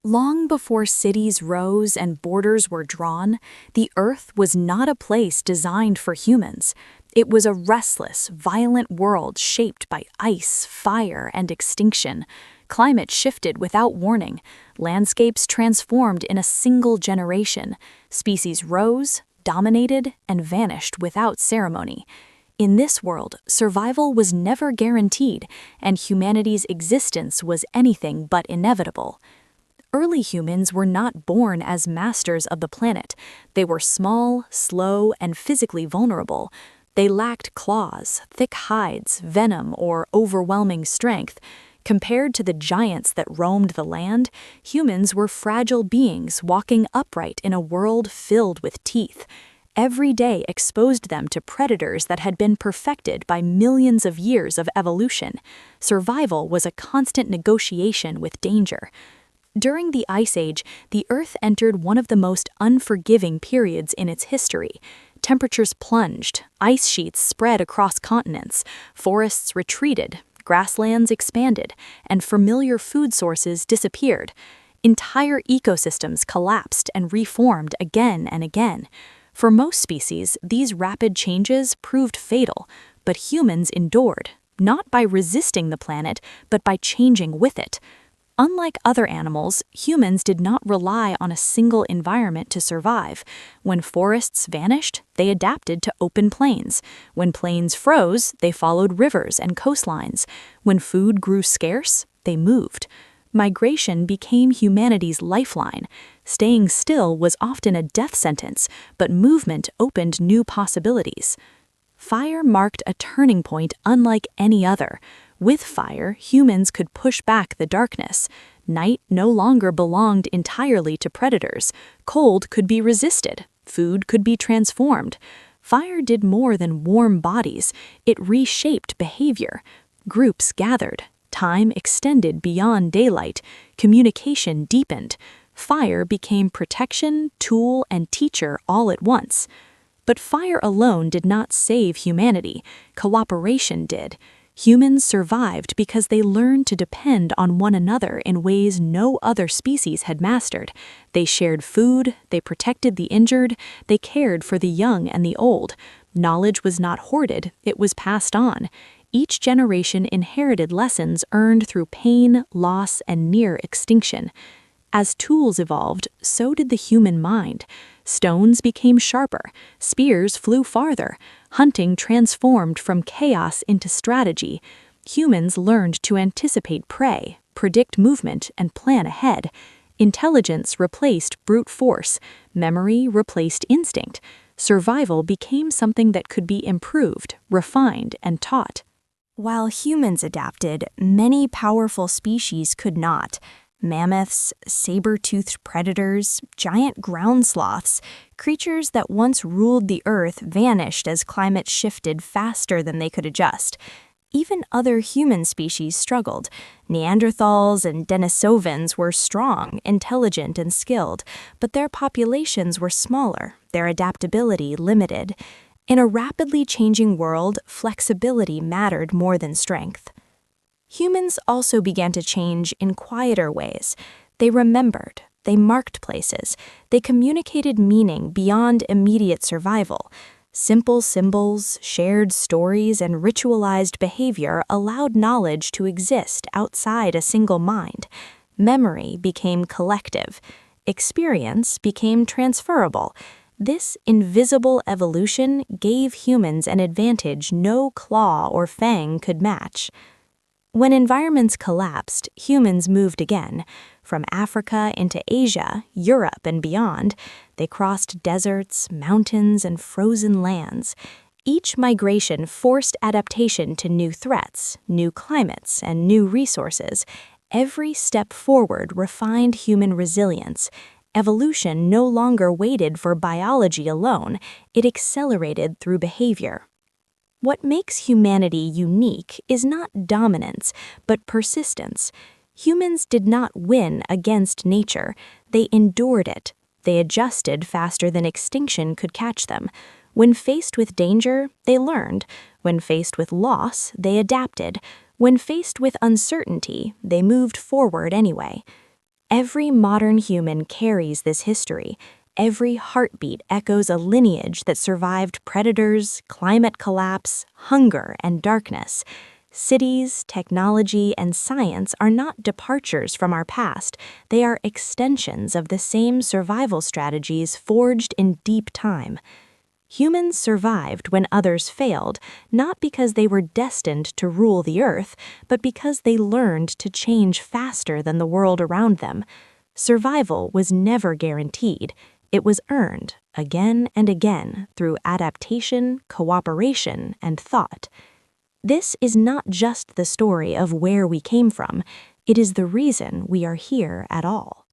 Long before cities rose and borders were drawn, the Earth was not a place designed for humans. It was a restless, violent world shaped by ice, fire, and extinction. Climate shifted without warning. Landscapes transformed in a single generation. Species rose, dominated, and vanished without ceremony. In this world, survival was never guaranteed, and humanity's existence was anything but inevitable. Early humans were not born as masters of the planet. They were small, slow, and physically vulnerable. They lacked claws, thick hides, venom, or overwhelming strength. Compared to the giants that roamed the land, humans were fragile beings walking upright in a world filled with teeth. Every day exposed them to predators that had been perfected by millions of years of evolution. Survival was a constant negotiation with danger. During the Ice Age, the Earth entered one of the most unforgiving periods in its history. Temperatures plunged, ice sheets spread across continents, forests retreated, grasslands expanded, and familiar food sources disappeared. Entire ecosystems collapsed and reformed again and again. For most species, these rapid changes proved fatal, but humans endured, not by resisting the planet, but by changing with it. Unlike other animals, humans did not rely on a single environment to survive. When forests vanished, they adapted to open plains. When plains froze, they followed rivers and coastlines. When food grew scarce, they moved. Migration became humanity's lifeline. Staying still was often a death sentence, but movement opened new possibilities. Fire marked a turning point unlike any other. With fire, humans could push back the darkness. Night no longer belonged entirely to predators. Cold could be resisted. Food could be transformed. Fire did more than warm bodies. It reshaped behavior. Groups gathered. Time extended beyond daylight. Communication deepened. Fire became protection, tool, and teacher all at once. But fire alone did not save humanity. Cooperation did. Humans survived because they learned to depend on one another in ways no other species had mastered. They shared food, they protected the injured, they cared for the young and the old. Knowledge was not hoarded, it was passed on. Each generation inherited lessons earned through pain, loss, and near extinction. As tools evolved, so did the human mind. Stones became sharper, spears flew farther, hunting transformed from chaos into strategy. Humans learned to anticipate prey, predict movement, and plan ahead. Intelligence replaced brute force, memory replaced instinct. Survival became something that could be improved, refined, and taught. While humans adapted, many powerful species could not. Mammoths, saber-toothed predators, giant ground sloths, creatures that once ruled the earth vanished as climate shifted faster than they could adjust. Even other human species struggled. Neanderthals and Denisovans were strong, intelligent, and skilled, but their populations were smaller, their adaptability limited. In a rapidly changing world, flexibility mattered more than strength. Humans also began to change in quieter ways. They remembered, they marked places, they communicated meaning beyond immediate survival. Simple symbols, shared stories, and ritualized behavior allowed knowledge to exist outside a single mind. Memory became collective. Experience became transferable. This invisible evolution gave humans an advantage no claw or fang could match. When environments collapsed, humans moved again. From Africa into Asia, Europe, and beyond, they crossed deserts, mountains, and frozen lands. Each migration forced adaptation to new threats, new climates, and new resources. Every step forward refined human resilience. Evolution no longer waited for biology alone, it accelerated through behavior. What makes humanity unique is not dominance, but persistence. Humans did not win against nature, they endured it. They adjusted faster than extinction could catch them. When faced with danger, they learned. When faced with loss, they adapted. When faced with uncertainty, they moved forward anyway. Every modern human carries this history. Every heartbeat echoes a lineage that survived predators, climate collapse, hunger, and darkness. Cities, technology, and science are not departures from our past. They are extensions of the same survival strategies forged in deep time. Humans survived when others failed, not because they were destined to rule the earth, but because they learned to change faster than the world around them. Survival was never guaranteed. It was earned, again and again, through adaptation, cooperation, and thought. This is not just the story of where we came from, it is the reason we are here at all.